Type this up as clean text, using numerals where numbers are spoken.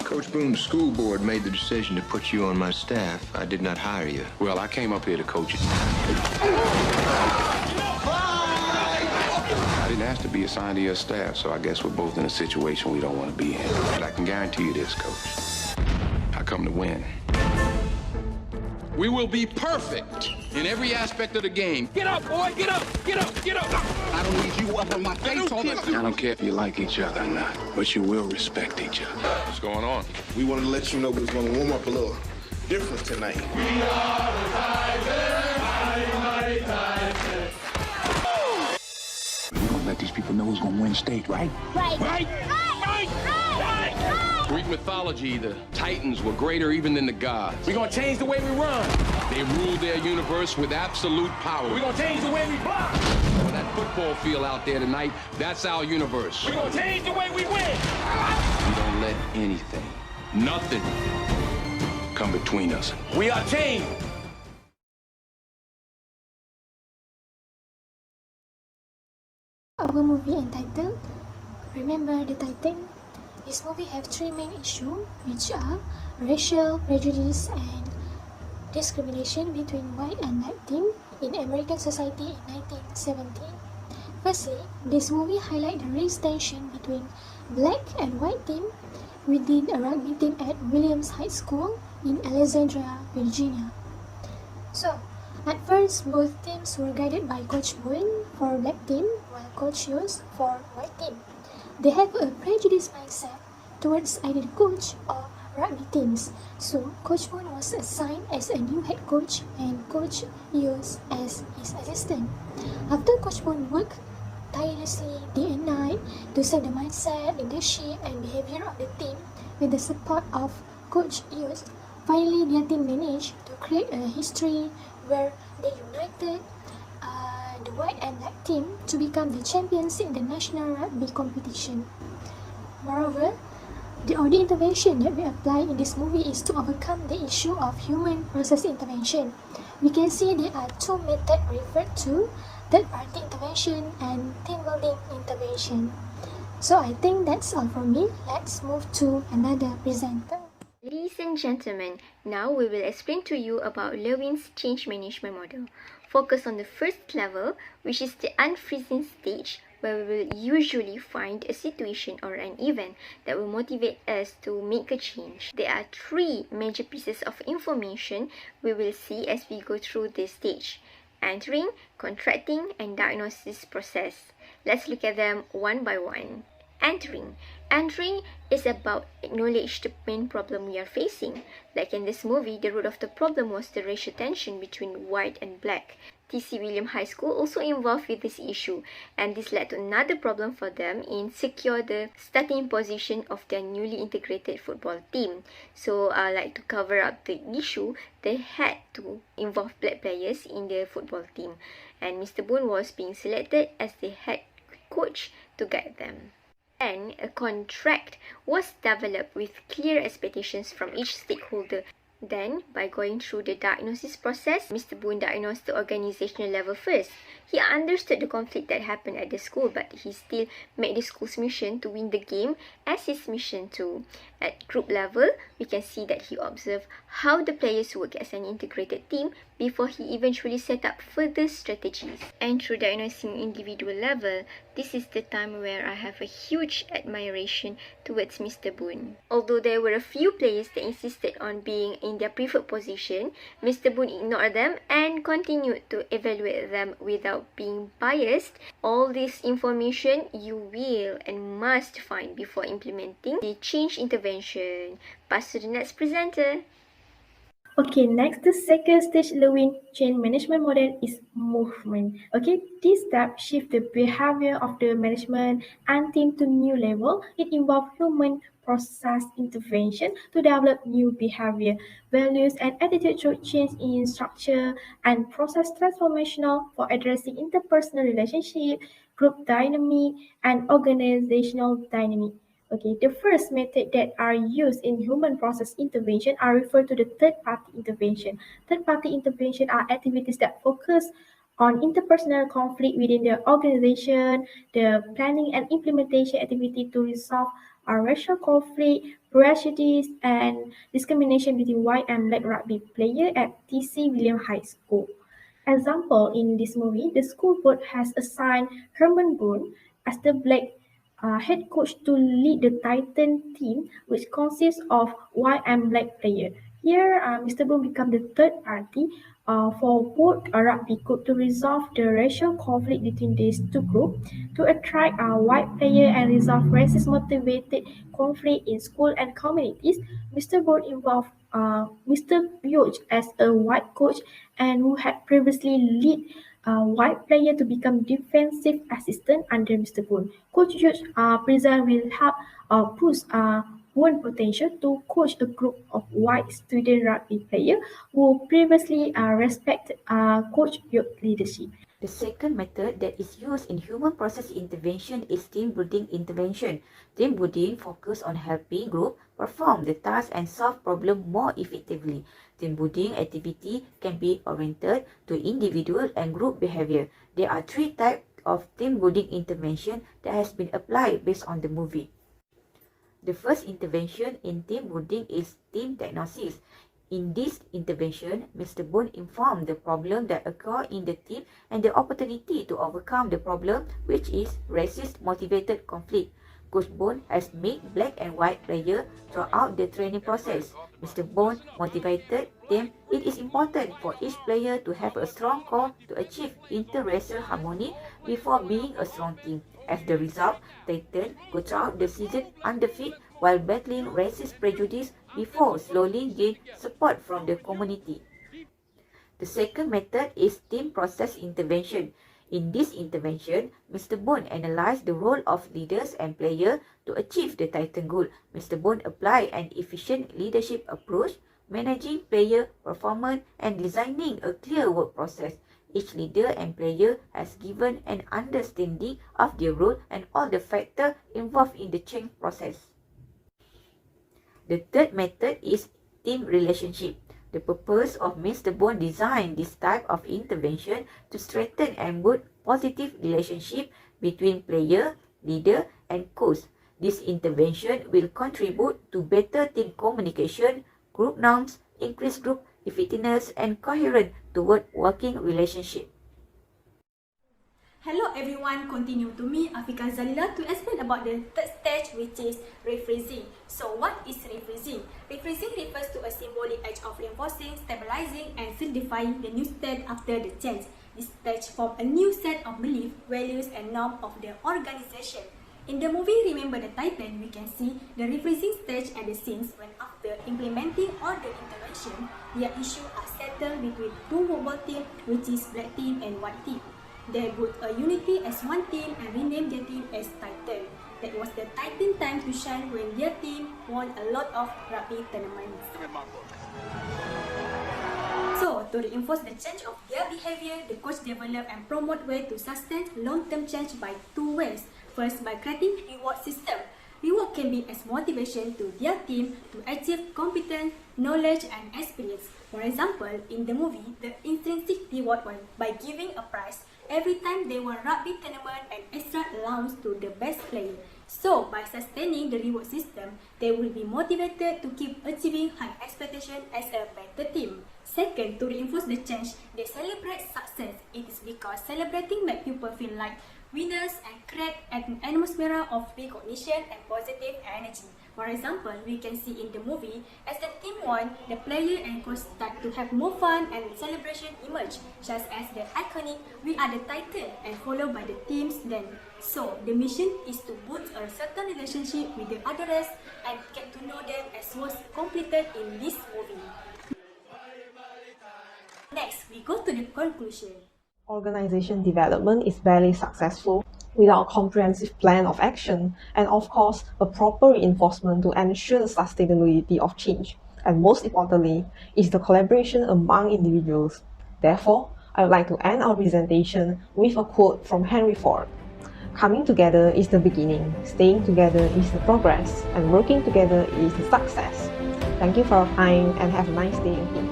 Coach Boone's school board made the decision to put you on my staff. I did not hire you. Well, I came up here to coach it. I didn't ask to be assigned to your staff, so I guess we're both in a situation we don't want to be in. But I can guarantee you this, Coach. I come to win. We will be perfect in every aspect of the game. Get up, boy, get up, get up, get up. I don't need you up on my face all the time. I don't care if you like each other or not, but you will respect each other. What's going on? We wanted to let you know we was going to warm up a little different tonight. We are the Tigers, mighty Tigers. We're going to let these people know who's going to win state, right? Right. Right? Greek mythology, the Titans were greater even than the gods. We're going to change the way we run. They ruled their universe with absolute power. We're going to change the way we block. On that football field out there tonight, that's our universe. We're going to change the way we win. We don't let anything, nothing, come between us. We are team. Our movie entitled Remember the Titan. This movie have three main issues, which are racial prejudice and discrimination between white and black team in American society in 1970. Firstly, this movie highlight the race tension between black and white team within a rugby team at Williams High School in Alexandria, Virginia. So, at first, both teams were guided by Coach Boone for black team, while Coach Hughes for white team. They have a prejudiced mindset towards either the coach or rugby teams. So, Coach Boone was assigned as a new head coach and Coach Hughes as his assistant. After Coach Boone worked tirelessly day and night to set the mindset, leadership, and behavior of the team with the support of Coach Hughes, finally their team managed to create a history where they united the white and black team to become the champions in the national rugby competition. Moreover, the only intervention that we apply in this movie is to overcome the issue of human process intervention. We can see there are two methods referred to: third-party intervention and team-building intervention. So I think that's all for me. Let's move to another presenter. Ladies and gentlemen, now we will explain to you about Lewin's change management model. Focus on the first level, which is the unfreezing stage, where we will usually find a situation or an event that will motivate us to make a change. There are three major pieces of information we will see as we go through this stage: entering, contracting, and diagnosis process. Let's look at them one by one. Entering. Entering is about acknowledge the main problem we are facing. Like in this movie, the root of the problem was the racial tension between white and black. TC William High School also involved with this issue, and this led to another problem for them in secure the starting position of their newly integrated football team. So like to cover up the issue, they had to involve black players in the football team, and Mr. Boone was being selected as the head coach to guide them. And a contract was developed with clear expectations from each stakeholder. Then, by going through the diagnosis process, Mr. Boone diagnosed the organizational level first. He understood the conflict that happened at the school, but he still made the school's mission to win the game as his mission too. At group level, we can see that he observed how the players work as an integrated team before he eventually set up further strategies. And through diagnosing individual level, this is the time where I have a huge admiration towards Mr. Boone. Although there were a few players that insisted on being in their preferred position, Mr. Boone ignored them and continued to evaluate them without being biased. All this information you will and must find before implementing the change intervention. Pass to the next presenter. Okay, next, the second stage Lewin change management model is movement. Okay, this step shift the behavior of the management and team to new level. It involves human process intervention to develop new behavior, values, and attitude through change in structure and process transformational for addressing interpersonal relationship, group dynamic, and organizational dynamic. Okay, the first method that are used in human process intervention are referred to the third-party intervention. Third-party intervention are activities that focus on interpersonal conflict within the organization, the planning and implementation activity to resolve racial conflict, prejudice, and discrimination between white and black rugby players at T.C. Williams High School. Example, in this movie, the school board has assigned Herman Boone as the black head coach to lead the Titan team, which consists of white and black players. Here, Mr. Boone becomes the third party for both rugby club to resolve the racial conflict between these two groups, to attract white players and resolve racist-motivated conflict in school and communities. Mr. Boone involved Mr. Yoch as a white coach and who had previously led a white player to become defensive assistant under Mr. Boone. Coach Yoch present will help push Boone potential to coach a group of white student rugby players who previously respected Coach Yoch's leadership. The second method that is used in human process intervention is team building intervention. Team building focuses on helping group perform the task and solve problems more effectively. Team building activity can be oriented to individual and group behavior. There are three types of team building intervention that has been applied based on the movie. The first intervention in team building is team diagnosis. In this intervention, Mr. Boone informed the problem that occurred in the team and the opportunity to overcome the problem, which is racist-motivated conflict. Coach Boone has made black and white players throughout the training process. Mr. Boone motivated them. It is important for each player to have a strong core to achieve interracial harmony before being a strong team. As the result, Titan go throughout the season undefeated while battling racist prejudice before slowly gain support from the community. The second method is team process intervention. In this intervention, Mr. Boone analyzed the role of leaders and players to achieve the Titan goal. Mr. Boone applied an efficient leadership approach, managing player performance and designing a clear work process. Each leader and player has given an understanding of their role and all the factors involved in the change process. The third method is team relationship. The purpose of Mr. Boone designed this type of intervention to strengthen and build positive relationship between player, leader, and coach. This intervention will contribute to better team communication, group norms, increased group effectiveness, and coherent toward working relationship. Hello everyone, continue to me Afika Zalila to explain about the third stage, which is rephrasing. So what is rephrasing? Rephrasing refers to a symbolic act of reinforcing, stabilizing, and solidifying the new state after the change. This stage forms a new set of beliefs, values, and norms of the organization. In the movie Remember the Titan, we can see the rephrasing stage at the scenes when after implementing all the intervention, their issues are settled between two football teams, which is black team and white team. They put a unity as one team and renamed their team as Titan. That was the Titan time to shine when their team won a lot of rugby tournaments. So, to reinforce the change of their behavior, the coach developed and promote ways to sustain long-term change by two ways. First, by creating reward system. Reward can be as motivation to their team to achieve competence, knowledge, and experience. For example, in the movie, the intrinsic reward was by giving a prize every time they won rugby tournament and extra allowance to the best player. So, by sustaining the reward system, they will be motivated to keep achieving high expectations as a better team. Second, to reinforce the change, they celebrate success. It is because celebrating makes people feel like winners and create an atmosphere of recognition and positive energy. For example, we can see in the movie, as the team won, the player and coach start to have more fun and celebration emerge, such as the iconic "We are the Titan" and followed by the team's then. So, the mission is to build a certain relationship with the others and get to know them as was completed in this movie. Next, we go to the conclusion. Organization development is barely successful without a comprehensive plan of action and, of course, a proper reinforcement to ensure the sustainability of change. And most importantly, is the collaboration among individuals. Therefore, I would like to end our presentation with a quote from Henry Ford. Coming together is the beginning, staying together is the progress, and working together is the success. Thank you for your time and have a nice day ahead.